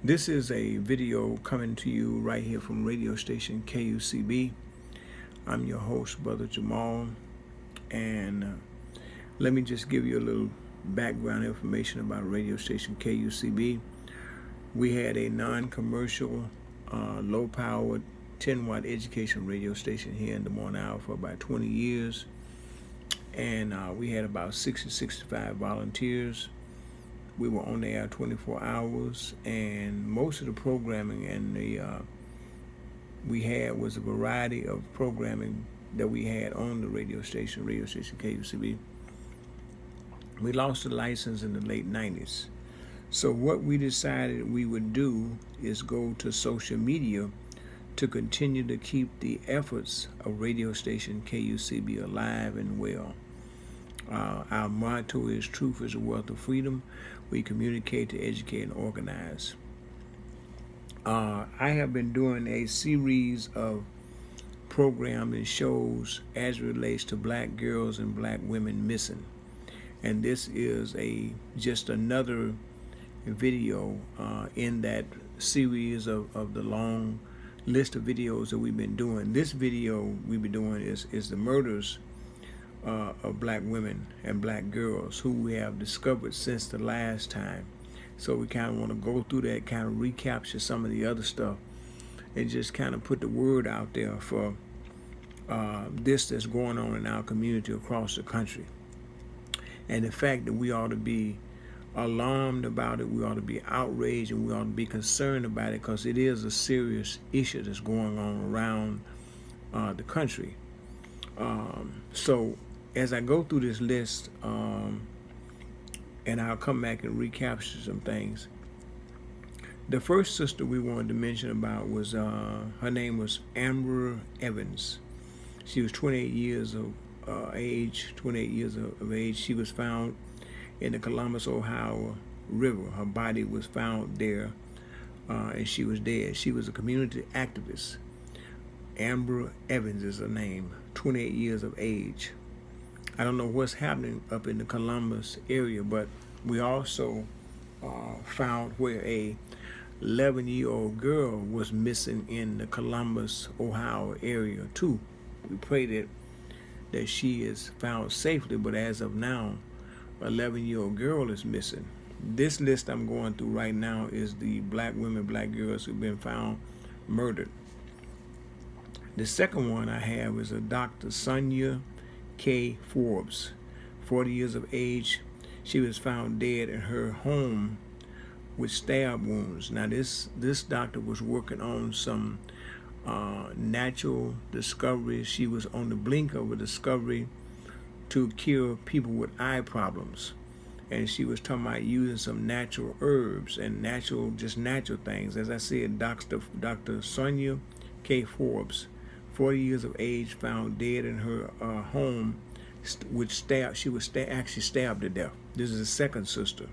This is a video coming to you right here from radio station KUCB. I'm your host, Brother Jamal, and let me just give you a little background information about radio station KUCB. We had a non-commercial, low-powered 10-watt education radio station here in Des Moines, Iowa for about 20 years, and we had about 65 volunteers. We were on the air 24 hours, and most of the programming we had was a variety of programming that we had on the radio station KUCB. We lost the license in the late 90s. So what we decided we would do is go to social media to continue to keep the efforts of radio station KUCB alive and well. Our motto is truth is the wealth of freedom. We communicate to educate and organize. I have been doing a series of programs and shows as it relates to black girls and black women missing. And this is just another video in that series of the long list of videos that we've been doing. This video we've been doing is the murders of black women and black girls who we have discovered since the last time. So we kind of want to go through that, kind of recapture some of the other stuff, and just kind of put the word out there for this that's going on in our community across the country. And the fact that we ought to be alarmed about it, we ought to be outraged, and we ought to be concerned about it, because it is a serious issue that's going on around the country. So as I go through this list, and I'll come back and recapture some things. The first sister we wanted to mention about was, her name was Amber Evans. She was 28 years of age. She was found in the Columbus, Ohio River. Her body was found there, and she was dead. She was a community activist. Amber Evans is her name, 28 years of age. I don't know what's happening up in the Columbus area, but we also found where a 11-year-old girl was missing in the Columbus, Ohio area too. We pray that she is found safely, but as of now, an 11-year-old girl is missing. This list I'm going through right now is the black women, black girls who've been found murdered. The second one I have is a Dr. Sonia K. Forbes, 40 years of age. She was found dead in her home with stab wounds. Now this doctor was working on some natural discoveries. She was on the blink of a discovery to cure people with eye problems. And she was talking about using some natural herbs and natural things. As I said, Dr. Sonia K. Forbes, 40 years of age, found dead in her home with stab. She was actually stabbed to death. This is the second sister.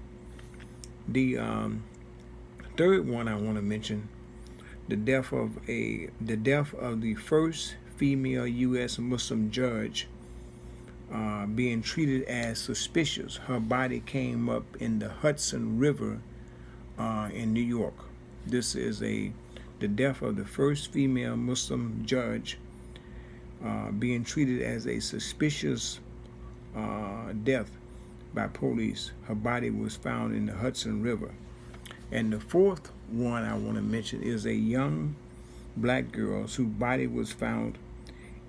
The third one I want to mention, the death of the first female U.S. Muslim judge being treated as suspicious. Her body came up in the Hudson River in New York. This is the death of the first female Muslim judge being treated as a suspicious death by police. Her body was found in the Hudson River. And the fourth one I want to mention is a young black girl whose body was found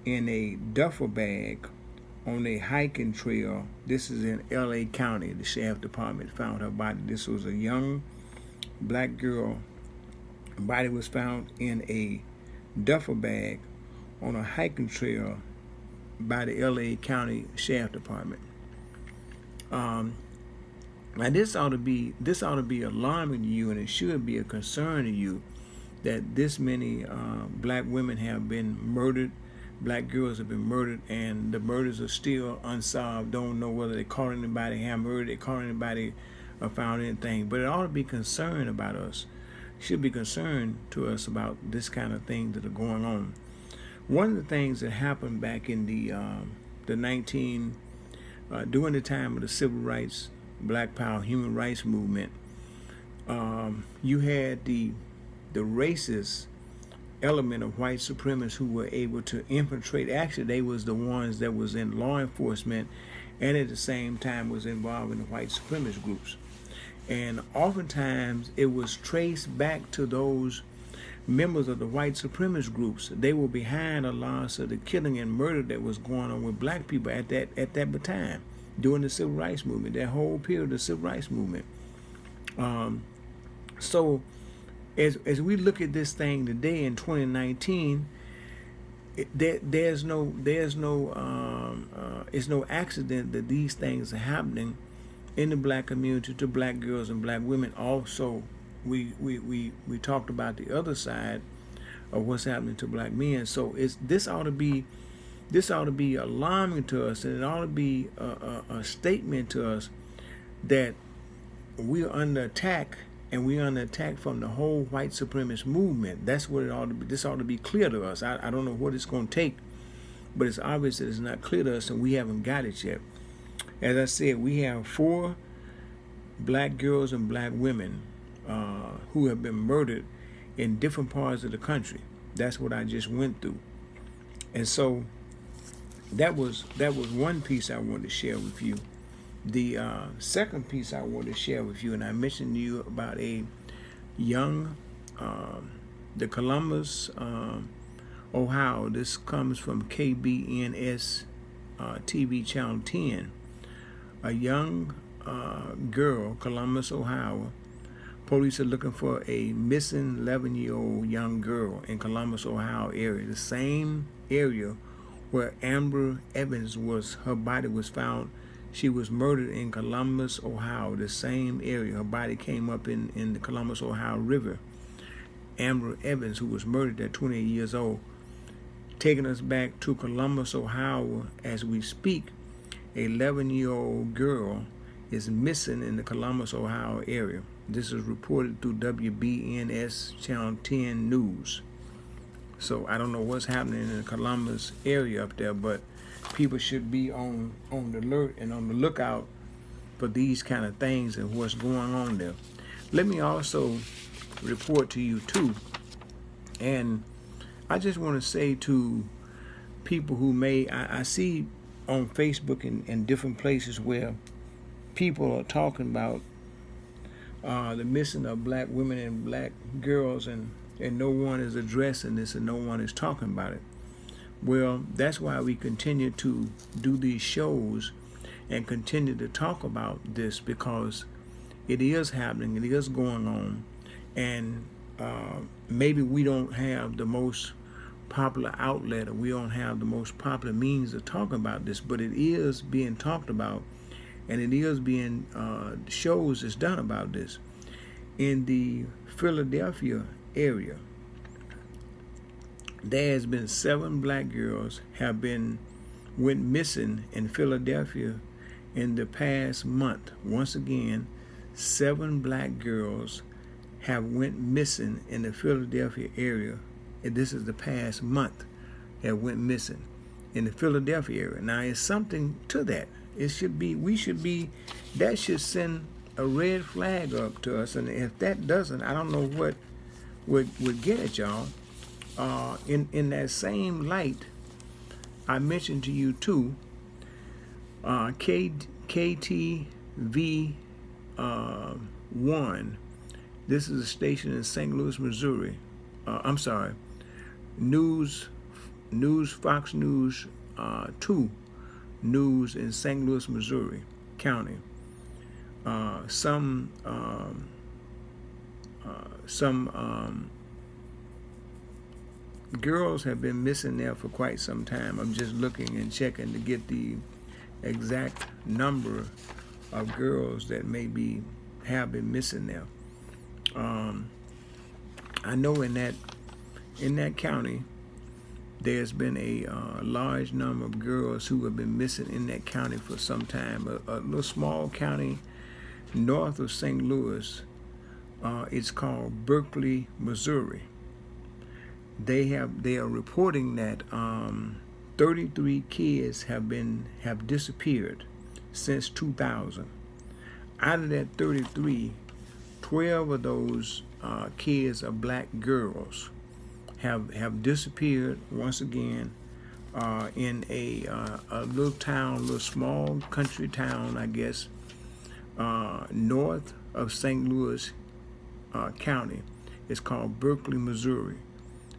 in a duffel bag on a hiking trail. This is in LA County. The sheriff department found her body. This was a young black girl. Her body was found in a duffel bag on a hiking trail by the LA County Sheriff Department. Now this ought to be alarming to you, and it should be a concern to you that this many black women have been murdered, black girls have been murdered, and the murders are still unsolved. Don't know whether they caught anybody, have murdered, they caught anybody, or found anything. But it ought to be concerned about us. Should be concerned to us about this kind of thing that are going on. One of the things that happened back in during the time of the civil rights, Black Power, human rights movement, You had the racist element of white supremacists who were able to infiltrate. Actually, they was the ones that was in law enforcement, and at the same time was involved in the white supremacist groups. And oftentimes it was traced back to those members of the white supremacist groups. They were behind a lot of the killing and murder that was going on with black people at that time during the civil rights movement, that whole period of the civil rights movement. So as we look at this thing today in 2019, it's no accident that these things are happening in the black community to black girls and black women. Also, we talked about the other side of what's happening to black men. So this ought to be alarming to us, and it ought to be a statement to us that we are under attack, and we're under attack from the whole white supremacist movement. That's what it ought to be. This ought to be clear to us. I don't know what it's going to take, but it's obvious that it's not clear to us, and we haven't got it yet. As I said, we have 4 black girls and black women who have been murdered in different parts of the country. That's what I just went through. And so that was one piece I wanted to share with you. The second piece I wanted to share with you, and I mentioned to you about a young, the Columbus, Ohio. This comes from KBNS TV Channel 10. A young girl, Columbus, Ohio. Police are looking for a missing 11-year-old young girl in Columbus, Ohio area, the same area where Amber Evans her body was found. She was murdered in Columbus, Ohio, the same area. Her body came up in the Columbus, Ohio River. Amber Evans, who was murdered at 28 years old. Taking us back to Columbus, Ohio as we speak, a 11-year-old girl is missing in the Columbus, Ohio area. This is reported through WBNS Channel 10 News. So I don't know what's happening in the Columbus area up there, but people should be on the alert and on the lookout for these kind of things and what's going on there. Let me also report to you too, and I just want to say to people who I see on Facebook and different places where people are talking about the missing of black women and black girls, and no one is addressing this and no one is talking about it. Well, that's why we continue to do these shows and continue to talk about this, because it is happening, it is going on, and maybe we don't have the most popular outlet, or we don't have the most popular means of talking about this, but it is being talked about, and it is being shows is done about this. In the Philadelphia area, there has been 7 black girls went missing in Philadelphia in the past month. Once again, 7 black girls have went missing in the Philadelphia area, and this is the past month, that went missing in the Philadelphia area. Now, it's something to that. That should send a red flag up to us, and if that doesn't, I don't know what would get at y'all. In that same light, I mentioned to you too, KTV 1. This is a station in St. Louis, Missouri. Fox News 2 News in St. Louis, Missouri County. Some girls have been missing there for quite some time. I'm just looking and checking to get the exact number of girls that have been missing there. I know in that county, there's been a large number of girls who have been missing in that county for some time. A little small county north of St. Louis. It's called Berkeley, Missouri. They are reporting that 33 kids have disappeared since 2000. Out of that 33, 12 of those kids are black girls have disappeared once again in a little town, little small country town, I guess, north of St. Louis County. It's called Berkeley, Missouri.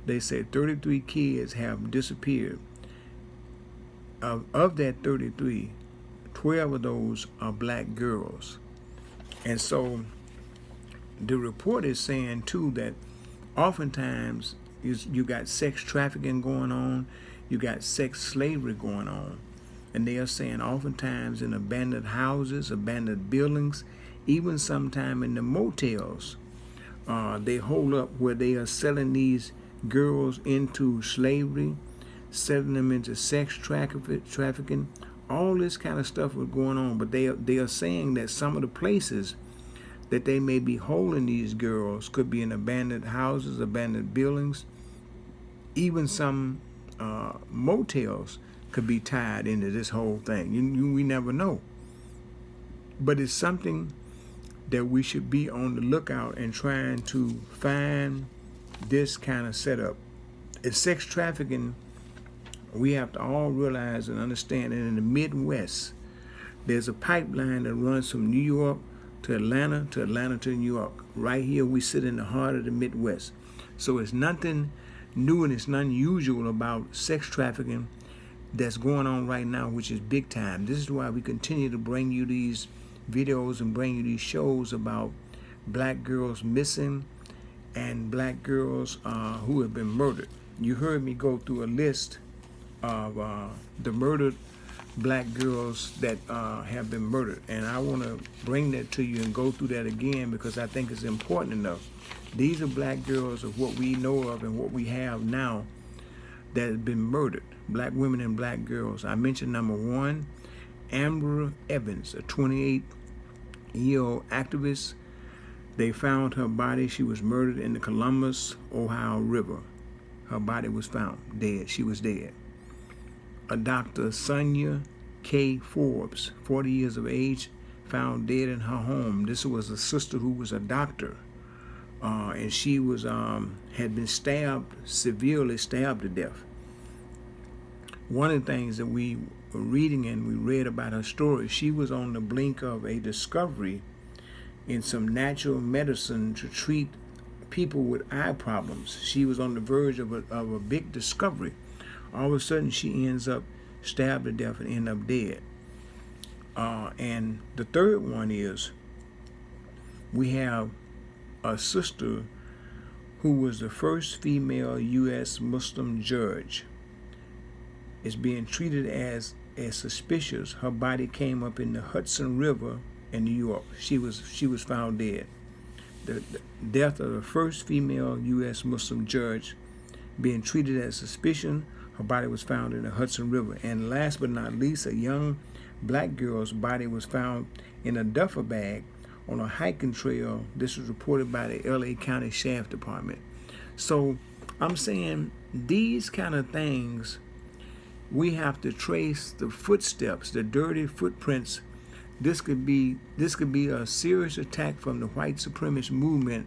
They said 33 kids have disappeared. Of that 33, 12 of those are black girls. And so the report is saying too that oftentimes you got sex trafficking going on, you got sex slavery going on. And they are saying oftentimes in abandoned houses, abandoned buildings, even sometime in the motels, they hold up where they are selling these girls into slavery, selling them into sex trafficking. All this kind of stuff was going on, but they are saying that some of the places that they may be holding these girls could be in abandoned houses, abandoned buildings, even some motels could be tied into this whole thing. We never know. But it's something that we should be on the lookout and trying to find this kind of setup. It's sex trafficking. We have to all realize and understand that in the Midwest, there's a pipeline that runs from New York to Atlanta to New York. Right here, we sit in the heart of the Midwest. So it's nothing new and it's nothing unusual about sex trafficking that's going on right now, which is big time. This is why we continue to bring you these videos and bring you these shows about black girls missing and black girls who have been murdered. You heard me go through a list of the murdered black girls that have been murdered, and I want to bring that to you and go through that again because I think it's important enough. These are black girls of what we know of and what we have now that have been murdered, black women and black girls. I mentioned number one, Amber Evans, a 28-year-old activist. They found her body. She was murdered in the Columbus, Ohio River. Her body was found dead. She was dead. A Dr. Sonia K. Forbes, 40 years of age, found dead in her home. This was a sister who was a doctor, and she was had been severely stabbed to death. One of the things that we were reading and we read about her story, she was on the blink of a discovery in some natural medicine to treat people with eye problems. She was on the verge of a big discovery. All of a sudden, she ends up stabbed to death and ends up dead. And the third one is we have a sister who was the first female U.S. Muslim judge. Is being treated as suspicious. Her body came up in the Hudson River in New York. She was found dead. The death of the first female U.S. Muslim judge being treated as suspicion. Her body was found in the Hudson River. And last but not least, a young black girl's body was found in a duffel bag on a hiking trail. This was reported by the L.A. County Sheriff Department. So I'm saying these kind of things, we have to trace the footsteps, the dirty footprints. This could be a serious attack from the white supremacist movement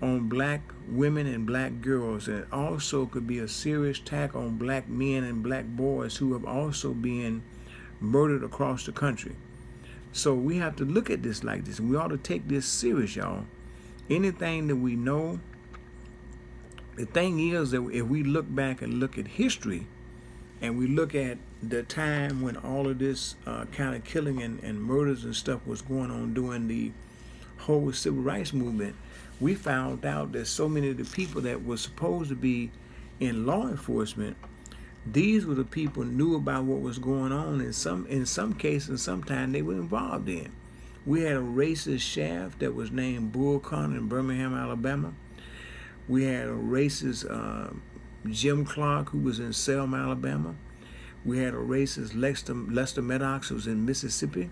on black women and black girls. And it also could be a serious attack on black men and black boys who have also been murdered across the country. So we have to look at this like this. We ought to take this serious, y'all. Anything that we know, the thing is that if we look back and look at history, and we look at the time when all of this kind of killing and murders and stuff was going on during the whole civil rights movement, we found out that so many of the people that were supposed to be in law enforcement, these were the people who knew about what was going on. In some cases, sometimes they were involved in. We had a racist sheriff that was named Bull Connor in Birmingham, Alabama. We had a racist Jim Clark, who was in Selma, Alabama. We had a racist Lester Maddox, who was in Mississippi.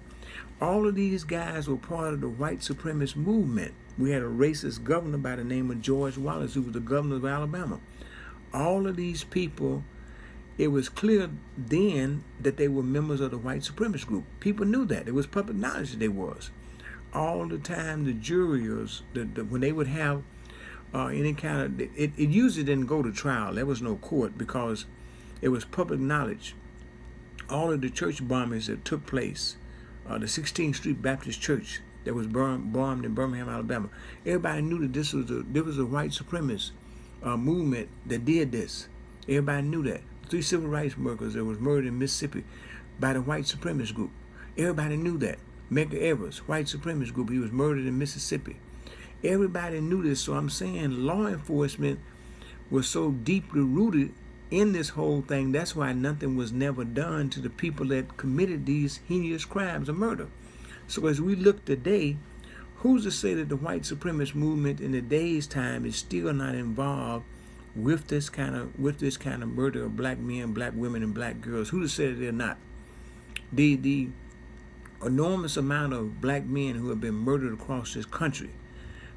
All of these guys were part of the white supremacist movement. We had a racist governor by the name of George Wallace, who was the governor of Alabama. All of these people, it was clear then that they were members of the white supremacist group. People knew that. It was public knowledge that they was. all the time the jurors, when they would have any kind of, it usually didn't go to trial. There was no court because it was public knowledge. All of the church bombings that took place, the 16th Street Baptist Church that was bombed in Birmingham, Alabama, everybody knew that there was a white supremacist movement that did this. Everybody knew that. 3 civil rights workers that was murdered in Mississippi by the white supremacist group. Everybody knew that. Medgar Evers, white supremacist group, he was murdered in Mississippi. Everybody knew this, so I'm saying law enforcement was so deeply rooted in this whole thing. That's why nothing was never done to the people that committed these heinous crimes of murder. So as we look today, who's to say that the white supremacist movement in today's time is still not involved with this kind of murder of black men, black women, and black girls? Who to say that they're not? The enormous amount of black men who have been murdered across this country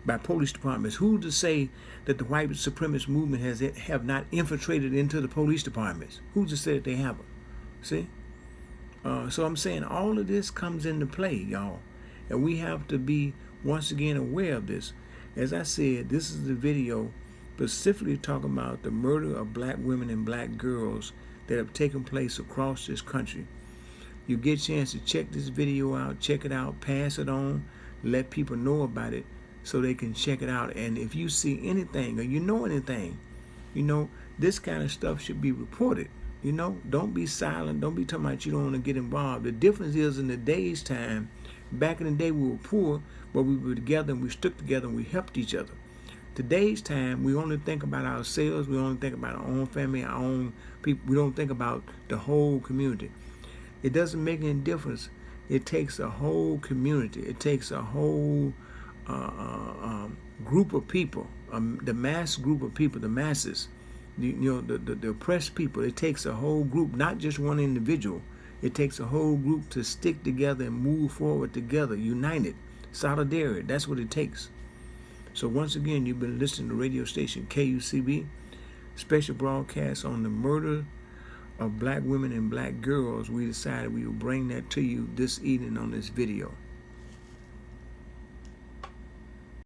by police departments. Who to say that the white supremacist movement have not infiltrated into the police departments? Who's to say that they haven't? See? So I'm saying all of this comes into play, y'all. And we have to be, once again, aware of this. As I said, this is the video specifically talking about the murder of black women and black girls that have taken place across this country. You get a chance to check this video out, check it out, pass it on, let people know about it so they can check it out. And if you see anything or you know anything, this kind of stuff should be reported. Don't be silent. Don't be talking about you don't want to get involved. The difference is in the day's time, back in the day we were poor, but we were together and we stuck together and we helped each other. Today's time, we only think about ourselves. We only think about our own family, our own people. We don't think about the whole community. It doesn't make any difference. It takes a whole community. It takes a whole group of people, the mass group of people, the masses, the oppressed people. It takes a whole group, not just one individual. It takes a whole group to stick together and move forward together, united, solidarity. That's what it takes. So once again, you've been listening to radio station KUCB, special broadcast on the murder of black women and black girls. We decided we would bring that to you this evening on this video.